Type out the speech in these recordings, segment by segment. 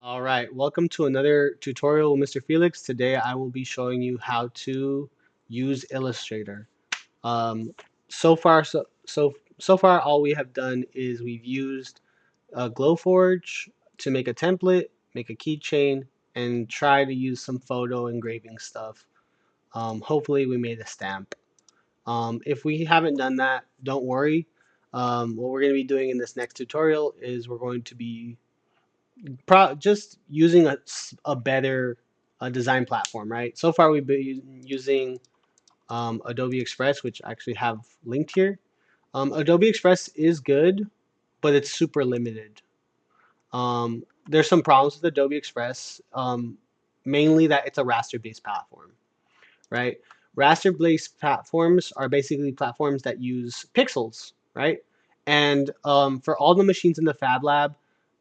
All right, welcome to another tutorial with Mr. Felix. Today I will be showing you how to use Illustrator. Um, so far all we have done is we've used Glowforge to make a template, make a keychain, and try to use some photo engraving stuff. Hopefully we made a stamp. If we haven't done that, don't worry. What we're going to be doing in this next tutorial is we're going to be just using a better design platform, right? So far, we've been using Adobe Express, which I actually have linked here. Adobe Express is good, but it's super limited. There's some problems with Adobe Express, mainly that it's a raster-based platform, right? Raster-based platforms are basically platforms that use pixels, right? And for all the machines in the Fab Lab,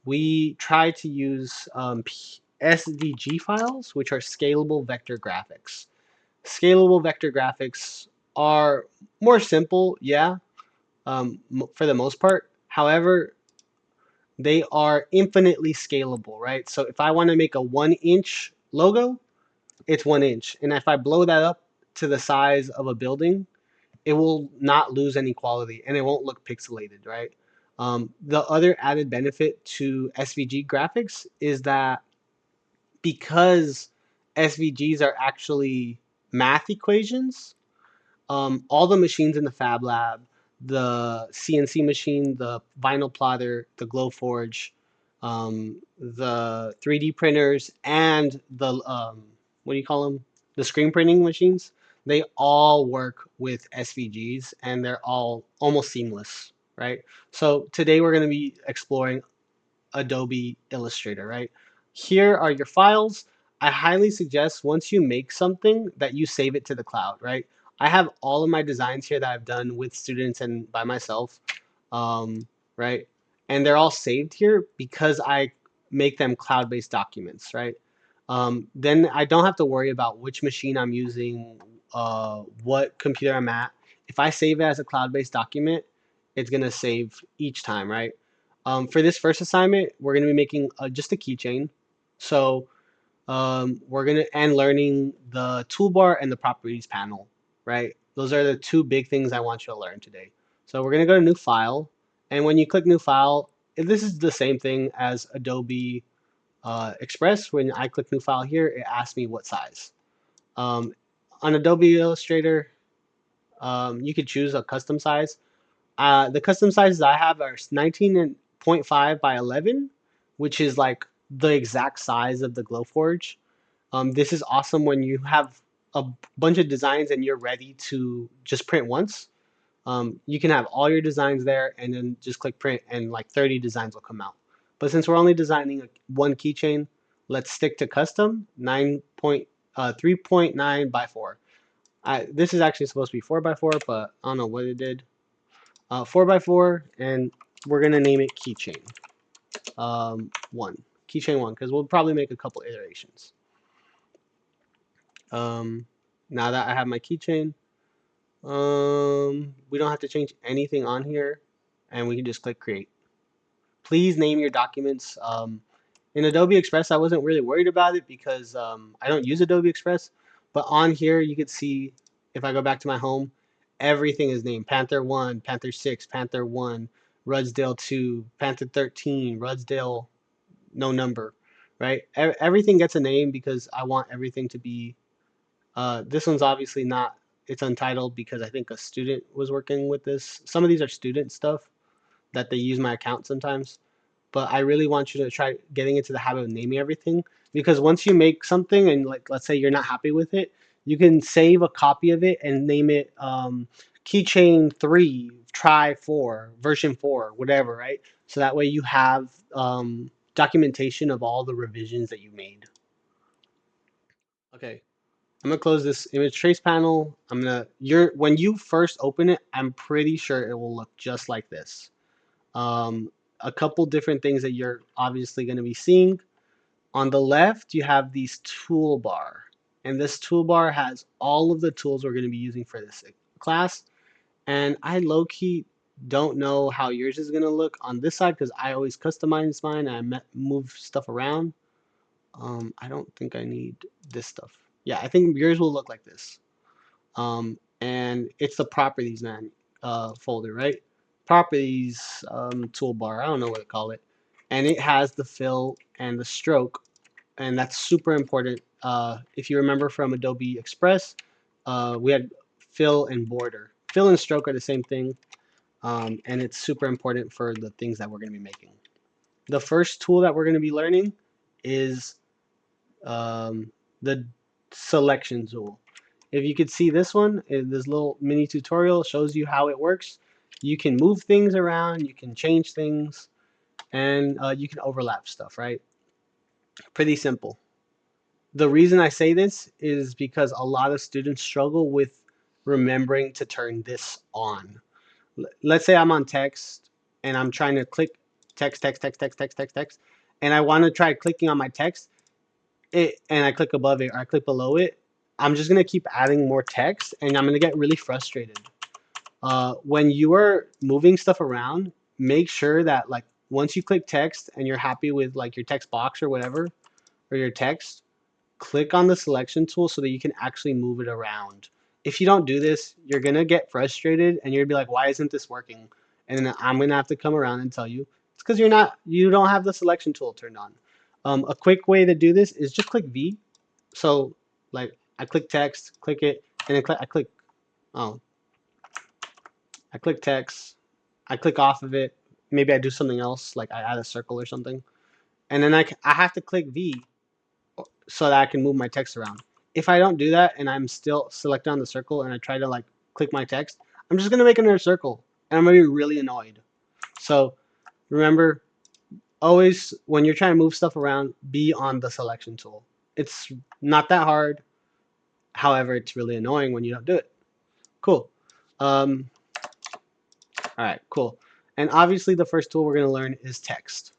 we try to use SVG files, which are scalable vector graphics. Scalable vector graphics are more simple, yeah, for the most part. However, they are infinitely scalable, right? So if I want to make a 1 inch logo, it's 1 inch. And if I blow that up to the size of a building, it will not lose any quality and it won't look pixelated, right? The other added benefit to SVG graphics is that because SVGs are actually math equations, all the machines in the Fab Lab, the CNC machine, the vinyl plotter, the Glowforge, the 3D printers, and the what do you call them? The screen printing machines. They all work with SVGs, and they're all almost seamless, right? So today we're going to be exploring Adobe Illustrator, right? Here are your files. I highly suggest once you make something that you save it to the cloud, right? I have all of my designs here that I've done with students and by myself, right? And they're all saved here because I make them cloud-based documents, right? Then I don't have to worry about which machine I'm using, what computer I'm at. If I save it as a cloud-based document, it's gonna save each time, right? For this first assignment, we're going to be making just a keychain. So we're going to and learning the toolbar and the properties panel, right? Those are the two big things I want you to learn today. So we're going to go to new file. And when you click new file, this is the same thing as Adobe Express. When I click new file here, it asks me what size. Um, on Adobe Illustrator, you could choose a custom size. The custom sizes I have are 19.5 by 11, which is like the exact size of the Glowforge. This is awesome when you have a bunch of designs and you're ready to just print once. You can have all your designs there and then just click print and like 30 designs will come out. But since we're only designing one keychain, let's stick to custom 3.9 by 4. This is actually supposed to be 4 by 4, but I don't know what it did. 4 by 4, and we're gonna name it keychain one, keychain one, because we'll probably make a couple iterations. Um, Now that I have my keychain, we don't have to change anything on here, and we can just click create. Please name your documents. In Adobe Express, I wasn't really worried about it because I don't use Adobe Express, but on here you could see if I go back to my home, everything is named Panther 1, Panther 6, Panther 1, Rudsdale 2, Panther 13, Rudsdale no number, right? Everything gets a name because I want everything to be, this one's obviously not, it's untitled because I think a student was working with this. Some of these are student stuff that they use my account sometimes, but I really want you to try getting into the habit of naming everything because once you make something and like let's say you're not happy with it, you can save a copy of it and name it Keychain 3, try 4, version 4, whatever, right? So that way you have documentation of all the revisions that you made. Okay, I'm gonna close this image trace panel. When you first open it, I'm pretty sure it will look just like this. Um, a couple different things that you're obviously going to be seeing. On the left, you have these toolbar, and this toolbar has all of the tools we're going to be using for this class. And I low-key don't know how yours is going to look on this side because I always customize mine and I move stuff around. I don't think I need this stuff. Yeah, I think yours will look like this. And it's the properties man folder, right? Properties toolbar. I don't know what to call it, and it has the fill and the stroke, and that's super important. If you remember from Adobe Express, we had fill and border. Fill and stroke are the same thing, and it's super important for the things that we're going to be making. The first tool that we're going to be learning is the selection tool. If you could see this one, this little mini tutorial shows you how it works. You can move things around, you can change things, and you can overlap stuff, right? Pretty simple. The reason I say this is because a lot of students struggle with remembering to turn this on. Let's say I'm on text and I'm trying to click text, and I want to try clicking on my text, and I click above it or I click below it. I'm just gonna keep adding more text, and I'm gonna get really frustrated. When you are moving stuff around, make sure that like once you click text and you're happy with like your text box or whatever or your text, click on the selection tool so that you can actually move it around. If you don't do this, you're gonna get frustrated and you're gonna be like, why isn't this working? And then I'm gonna have to come around and tell you it's because you don't have the selection tool turned on. A quick way to do this is just click V. So like I click text, click it, and then oh I click text, I click off of it. Maybe I do something else, like I add a circle or something, and then I have to click V so that I can move my text around. If I don't do that and I'm still selected on the circle and I try to like click my text, I'm just gonna make another circle and I'm gonna be really annoyed. So remember, always when you're trying to move stuff around, be on the selection tool. It's not that hard. However, it's really annoying when you don't do it. Cool. Um, all right, cool. And obviously the first tool we're gonna learn is text.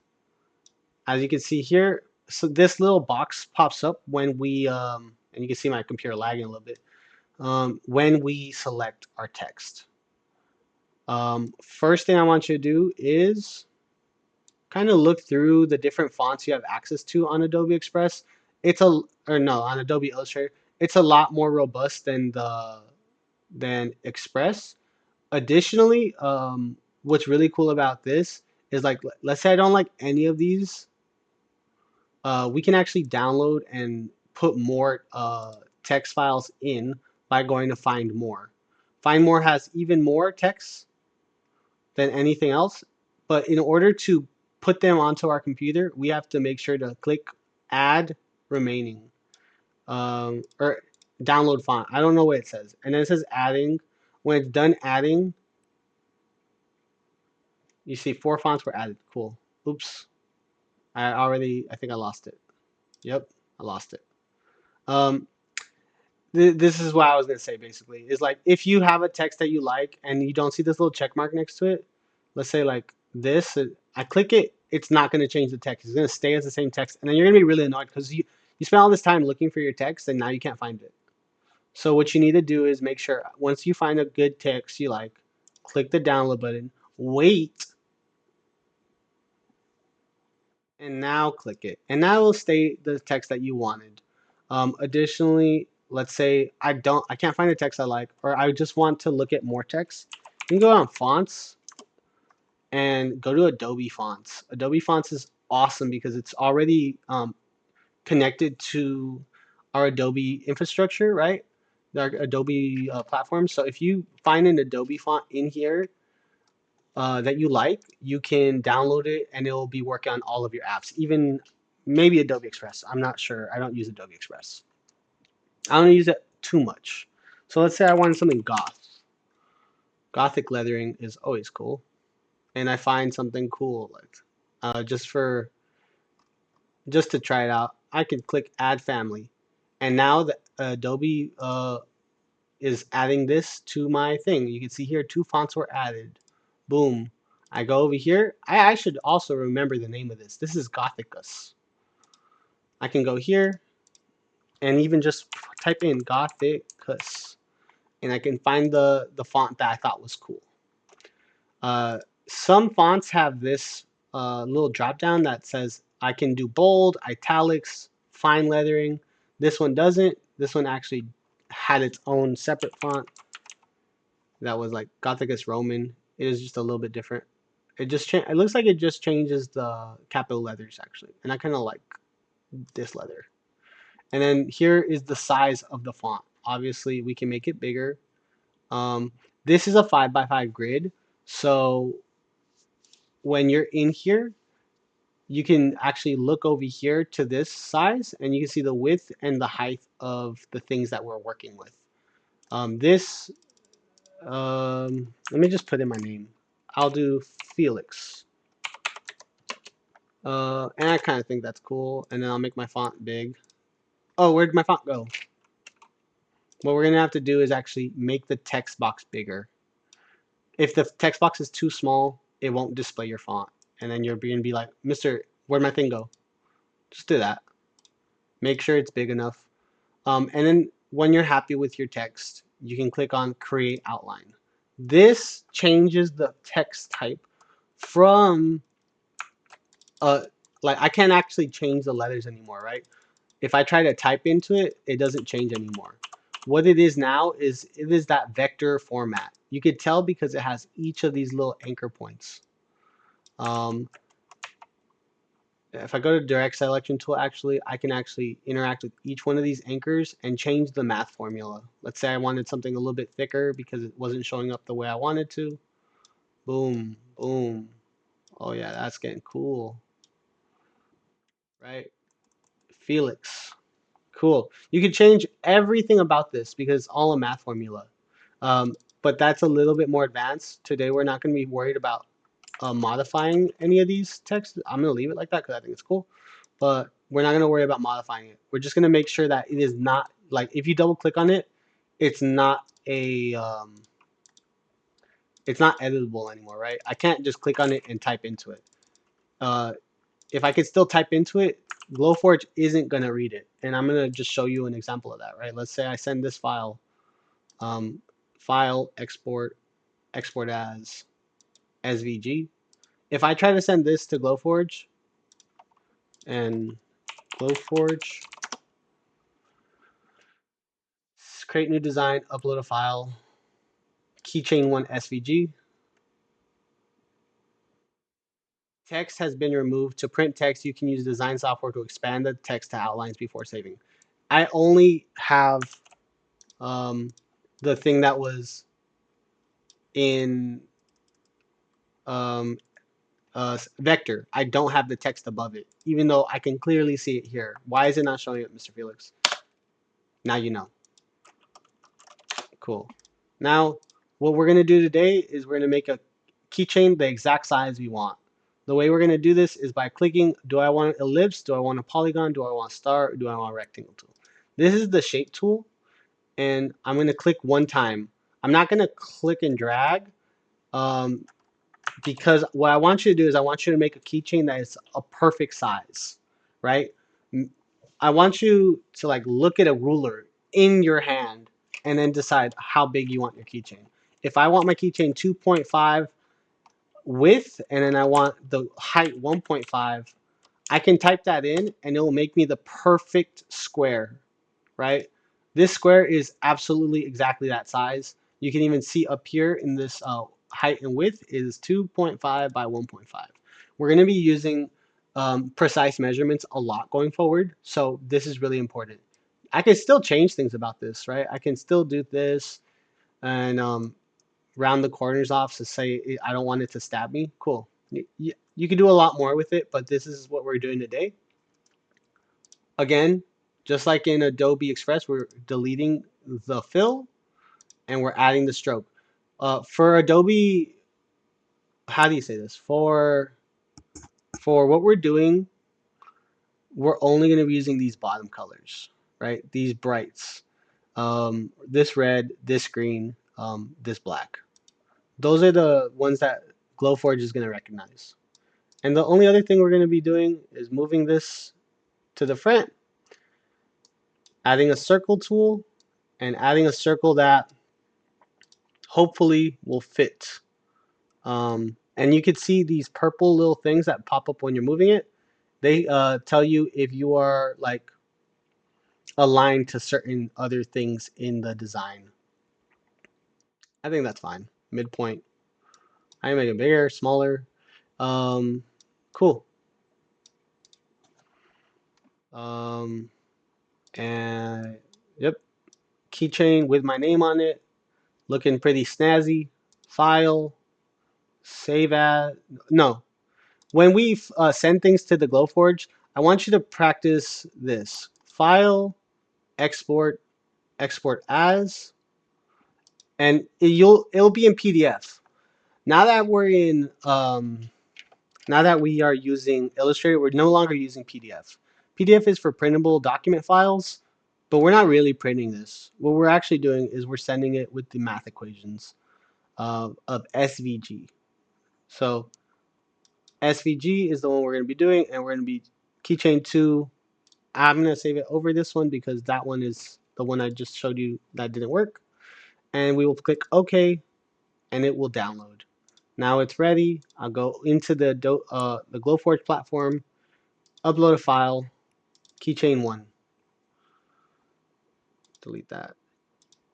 As you can see here, so this little box pops up when we, and you can see my computer lagging a little bit, when we select our text. First thing I want you to do is kind of look through the different fonts you have access to on Adobe Express. It's a, or no, on Adobe Illustrator. It's a lot more robust than Express. Additionally, what's really cool about this is like, let's say I don't like any of these, we can actually download and put more text files in by going to Find More. Find More has even more text than anything else, but in order to put them onto our computer, we have to make sure to click Add Remaining or Download Font. I don't know what it says. And then it says Adding. When it's done adding, you see 4 fonts were added. Cool. Oops. I think I lost it. Yep, I lost it. Um, this is what I was gonna say basically is like if you have a text that you like and you don't see this little check mark next to it, let's say like this, I click it, it's not gonna change the text. It's gonna stay as the same text, and then you're gonna be really annoyed because you spent all this time looking for your text and now you can't find it. So what you need to do is make sure once you find a good text you like, click the download button, wait, and now click it, and that will stay the text that you wanted. Additionally, let's say I can't find a text I like, or I just want to look at more text. You can go on fonts and go to Adobe Fonts. Adobe Fonts is awesome because it's already connected to our Adobe infrastructure, right? Our Adobe platform. So if you find an Adobe font in here that you like, you can download it and it'll be working on all of your apps, even maybe Adobe Express. I'm not sure. I don't use Adobe Express. I don't use it too much. So let's say I wanted something goth. Gothic lettering is always cool. And I find something cool, like just to try it out, I can click Add Family. And now the Adobe is adding this to my thing. You can see here 2 fonts were added. Boom. I go over here. I should also remember the name of this. This is Gothicus. I can go here and even just type in Gothicus. And I can find the font that I thought was cool. Uh, some fonts have this little drop down that says I can do bold, italics, fine lettering. This one doesn't. This one actually had its own separate font that was like Gothicus Roman. It is just a little bit different. It looks like it just changes the capital letters actually, and I kind of like this letter. And then here is the size of the font. Obviously, we can make it bigger. Um, this is a 5x5 grid, so when you're in here, you can actually look over here to this size, and you can see the width and the height of the things that we're working with. This, let me just put in my name. I'll do Felix. And I kind of think that's cool. And then I'll make my font big. Oh, where'd my font go? What we're gonna have to do is actually make the text box bigger. If the text box is too small, it won't display your font. And then you're gonna be like, Mister, where'd my thing go? Just do that. Make sure it's big enough. And then when you're happy with your text, you can click on Create Outline. This changes the text type from like I can't actually change the letters anymore, right? If I try to type into it, it doesn't change anymore. What it is now is it is that vector format. You could tell because it has each of these little anchor points. If I go to direct selection tool, actually, I can actually interact with each one of these anchors and change the math formula. Let's say I wanted something a little bit thicker because it wasn't showing up the way I wanted to. Boom, boom. Oh yeah, that's getting cool, right? Felix. Cool. You can change everything about this because it's all a math formula. But that's a little bit more advanced. Today, we're not going to be worried about modifying any of these texts. I'm going to leave it like that because I think it's cool. But we're not going to worry about modifying it. We're just going to make sure that it is not, like, if you double click on it, it's not it's not editable anymore, right? I can't just click on it and type into it. If I could still type into it, Glowforge isn't going to read it. And I'm going to just show you an example of that, right? Let's say I send this file, file, export, export as SVG. If I try to send this to Glowforge and Glowforge, create new design, upload a file, Keychain 1 SVG, text has been removed. To print text, you can use design software to expand the text to outlines before saving. I only have the thing that was in um, vector. I don't have the text above it, even though I can clearly see it here. Why is it not showing up, Mr. Felix? Now you know. Cool. Now, what we're going to do today is we're going to make a keychain the exact size we want. The way we're going to do this is by clicking, do I want an ellipse? Do I want a polygon? Do I want a star? Or do I want a rectangle tool? This is the shape tool, and I'm going to click one time. I'm not going to click and drag um, because what I want you to do is I want you to make a keychain that is a perfect size, right? I want you to like look at a ruler in your hand and then decide how big you want your keychain. If I want my keychain 2.5 width and then I want the height 1.5, I can type that in and it will make me the perfect square, right? This square is absolutely exactly that size. You can even see up here in this height and width is 2.5 by 1.5. We're going to be using precise measurements a lot going forward, so this is really important. I can still change things about this, right? I can still do this and round the corners off to say I don't want it to stab me. Cool. You can do a lot more with it, but this is what we're doing today. Again, just like in Adobe Express, we're deleting the fill and we're adding the stroke. For Adobe, how do you say this? For what we're doing, we're only going to be using these bottom colors, right? These brights. This red, this green, this black. Those are the ones that Glowforge is going to recognize. And the only other thing we're going to be doing is moving this to the front, adding a circle tool, and adding a circle that hopefully will fit. And you can see these purple little things that pop up when you're moving it. They tell you if you are like aligned to certain other things in the design. I think that's fine. Midpoint. I can make it bigger, smaller. Um, cool. Um, and yep, keychain with my name on it, looking pretty snazzy. File, save as. No, when we send things to the Glowforge, I want you to practice this. File, export, export as, and it'll be in PDF. Now that we're in now that we are using Illustrator, we're no longer using PDF. PDF is for printable document files, but we're not really printing this. What we're actually doing is we're sending it with the math equations of SVG. So SVG is the one we're going to be doing, and we're going to be keychain 2. I'm going to save it over this one because that one is the one I just showed you that didn't work. And we will click OK, and it will download. Now it's ready. I'll go into the Glowforge platform, upload a file, keychain 1. Delete that.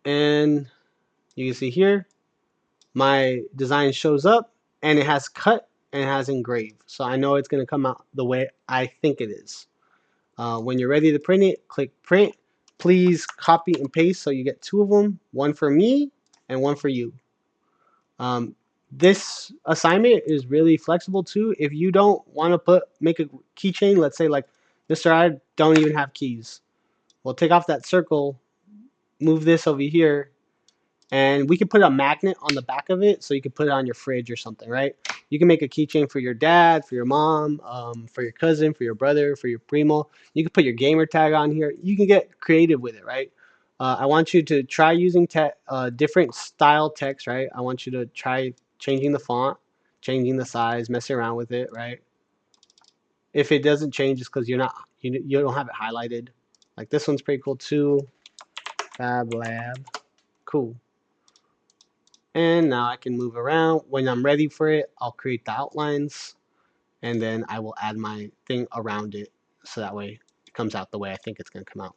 And you can see here, my design shows up, and it has cut and it has engrave. So I know it's going to come out the way I think it is. When you're ready to print it, click print. Please copy and paste so you get 2 of them, one for me and one for you. This assignment is really flexible too. If you don't want to make a keychain, let's say like, Mr. I don't even have keys. Well, take off that circle, move this over here, and we can put a magnet on the back of it so you can put it on your fridge or something, right? You can make a keychain for your dad, for your mom, for your cousin, for your brother, for your primo. You can put your gamer tag on here. You can get creative with it, right? I want you to try using different style text, right? I want you to try changing the font, changing the size, messing around with it, right? If it doesn't change, it's because you don't have it highlighted. Like this one's pretty cool too. Fab Lab, cool. And now I can move around. When I'm ready for it, I'll create the outlines, and then I will add my thing around it so that way it comes out the way I think it's going to come out.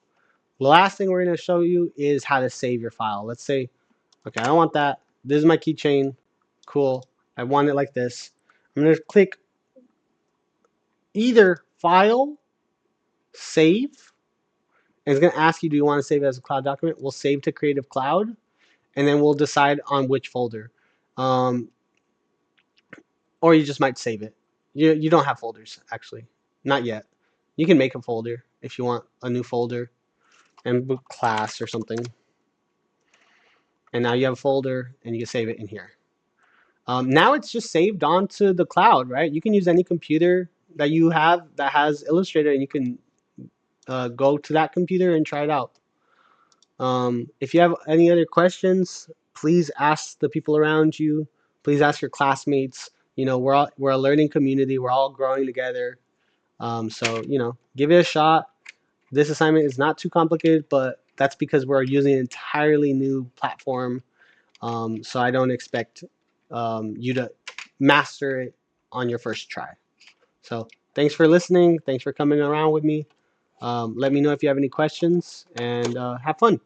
The last thing we're going to show you is how to save your file. Let's say, okay, I don't want that. This is my keychain. Cool. I want it like this. I'm going to click either File, Save, and it's going to ask you, do you want to save it as a cloud document? We'll save to Creative Cloud, and then we'll decide on which folder. Or you just might save it. You don't have folders, actually. Not yet. You can make a folder if you want a new folder and book class or something. And now you have a folder and you can save it in here. Now it's just saved onto the cloud, right? You can use any computer that you have that has Illustrator, and you can go to that computer and try it out. If you have any other questions, please ask the people around you. Please ask your classmates. You know, we're a learning community. We're all growing together. So, you know, give it a shot. This assignment is not too complicated, but that's because we're using an entirely new platform. So I don't expect you to master it on your first try. So thanks for listening. Thanks for coming around with me. Let me know if you have any questions, and have fun.